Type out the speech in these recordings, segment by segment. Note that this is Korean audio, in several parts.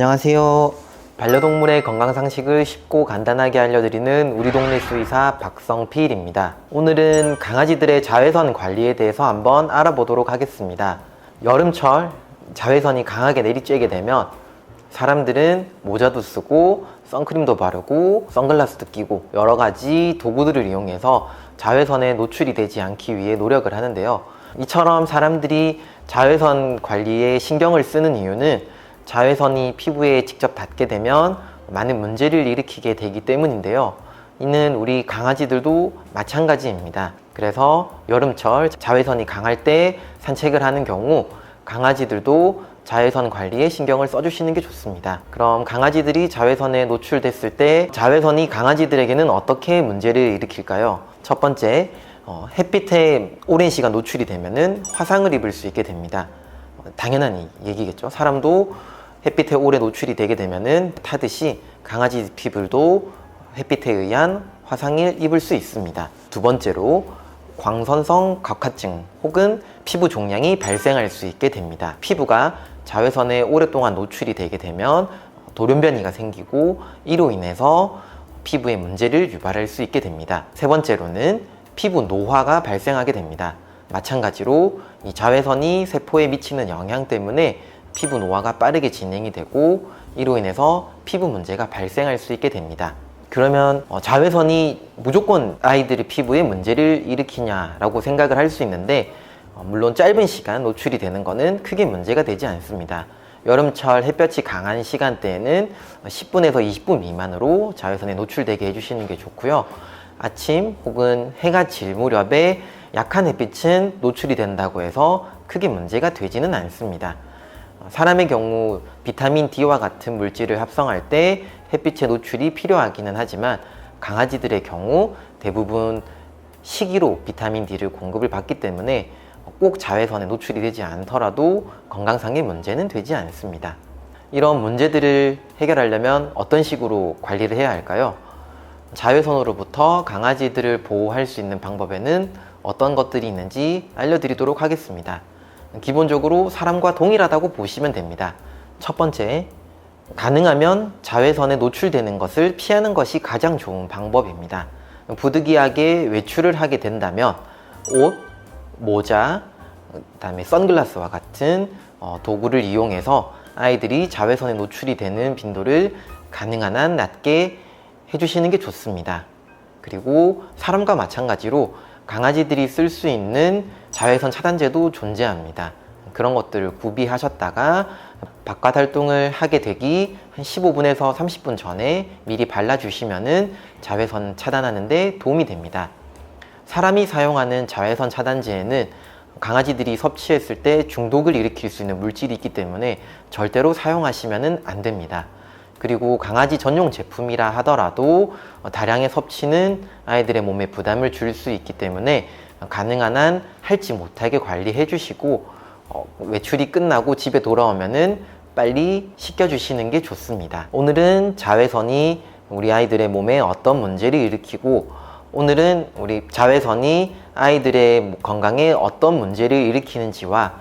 안녕하세요. 반려동물의 건강상식을 쉽고 간단하게 알려드리는 우리 동네 수의사 박성필입니다. 오늘은 강아지들의 자외선 관리에 대해서 한번 알아보도록 하겠습니다. 여름철 자외선이 강하게 내리쬐게 되면 사람들은 모자도 쓰고 선크림도 바르고 선글라스도 끼고 여러 가지 도구들을 이용해서 자외선에 노출이 되지 않기 위해 노력을 하는데요. 이처럼 사람들이 자외선 관리에 신경을 쓰는 이유는 자외선이 피부에 직접 닿게 되면 많은 문제를 일으키게 되기 때문인데요. 이는 우리 강아지들도 마찬가지입니다. 그래서 여름철 자외선이 강할 때 산책을 하는 경우 강아지들도 자외선 관리에 신경을 써주시는 게 좋습니다. 그럼 강아지들이 자외선에 노출됐을 때 자외선이 강아지들에게는 어떻게 문제를 일으킬까요? 첫 번째, 햇빛에 오랜 시간 노출이 되면은 화상을 입을 수 있게 됩니다. 당연한 얘기겠죠. 사람도 햇빛에 오래 노출이 되게 되면은 타듯이 강아지 피부도 햇빛에 의한 화상을 입을 수 있습니다. 두 번째로 광선성 각화증 혹은 피부 종양이 발생할 수 있게 됩니다. 피부가 자외선에 오랫동안 노출이 되게 되면 돌연변이가 생기고 이로 인해서 피부에 문제를 유발할 수 있게 됩니다. 세 번째로는 피부 노화가 발생하게 됩니다. 마찬가지로 이 자외선이 세포에 미치는 영향 때문에 피부 노화가 빠르게 진행이 되고 이로 인해서 피부 문제가 발생할 수 있게 됩니다. 그러면 자외선이 무조건 아이들의 피부에 문제를 일으키냐라고 생각을 할 수 있는데 물론 짧은 시간 노출이 되는 것은 크게 문제가 되지 않습니다. 여름철 햇볕이 강한 시간대에는 10분에서 20분 미만으로 자외선에 노출되게 해주시는 게 좋고요. 아침 혹은 해가 질 무렵에 약한 햇빛은 노출이 된다고 해서 크게 문제가 되지는 않습니다. 사람의 경우 비타민 D와 같은 물질을 합성할 때 햇빛의 노출이 필요하기는 하지만 강아지들의 경우 대부분 식이로 비타민 D를 공급을 받기 때문에 꼭 자외선에 노출이 되지 않더라도 건강상의 문제는 되지 않습니다. 이런 문제들을 해결하려면 어떤 식으로 관리를 해야 할까요? 자외선으로부터 강아지들을 보호할 수 있는 방법에는 어떤 것들이 있는지 알려드리도록 하겠습니다. 기본적으로 사람과 동일하다고 보시면 됩니다. 첫 번째, 가능하면 자외선에 노출되는 것을 피하는 것이 가장 좋은 방법입니다. 부득이하게 외출을 하게 된다면 옷, 모자, 그다음에 선글라스와 같은 도구를 이용해서 아이들이 자외선에 노출이 되는 빈도를 가능한 한 낮게 해주시는 게 좋습니다. 그리고 사람과 마찬가지로 강아지들이 쓸 수 있는 자외선 차단제도 존재합니다. 그런 것들을 구비하셨다가 바깥 활동을 하게 되기 한 15분에서 30분 전에 미리 발라주시면은 자외선 차단하는 데 도움이 됩니다. 사람이 사용하는 자외선 차단제에는 강아지들이 섭취했을 때 중독을 일으킬 수 있는 물질이 있기 때문에 절대로 사용하시면 안 됩니다. 그리고 강아지 전용 제품이라 하더라도 다량의 섭취는 아이들의 몸에 부담을 줄 수 있기 때문에 가능한 한 할지 못하게 관리해 주시고 외출이 끝나고 집에 돌아오면은 빨리 씻겨 주시는 게 좋습니다. 오늘은 자외선이 우리 아이들의 몸에 어떤 문제를 일으키고 오늘은 우리 자외선이 아이들의 건강에 어떤 문제를 일으키는지와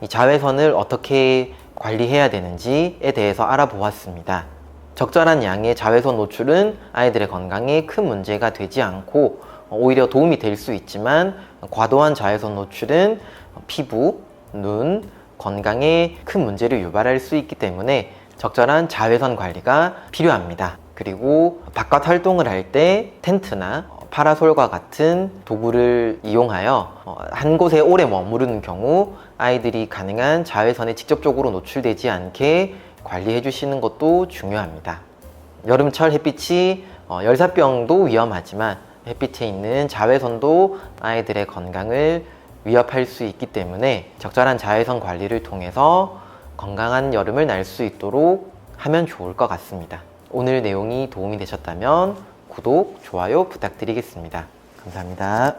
이 자외선을 어떻게 관리해야 되는지에 대해서 알아보았습니다. 적절한 양의 자외선 노출은 아이들의 건강에 큰 문제가 되지 않고 오히려 도움이 될 수 있지만 과도한 자외선 노출은 피부, 눈, 건강에 큰 문제를 유발할 수 있기 때문에 적절한 자외선 관리가 필요합니다. 그리고 바깥 활동을 할 때 텐트나 파라솔과 같은 도구를 이용하여 한 곳에 오래 머무르는 경우 아이들이 가능한 자외선에 직접적으로 노출되지 않게 관리해 주시는 것도 중요합니다. 여름철 햇빛이 열사병도 위험하지만 햇빛에 있는 자외선도 아이들의 건강을 위협할 수 있기 때문에 적절한 자외선 관리를 통해서 건강한 여름을 날 수 있도록 하면 좋을 것 같습니다. 오늘 내용이 도움이 되셨다면 구독, 좋아요 부탁드리겠습니다. 감사합니다.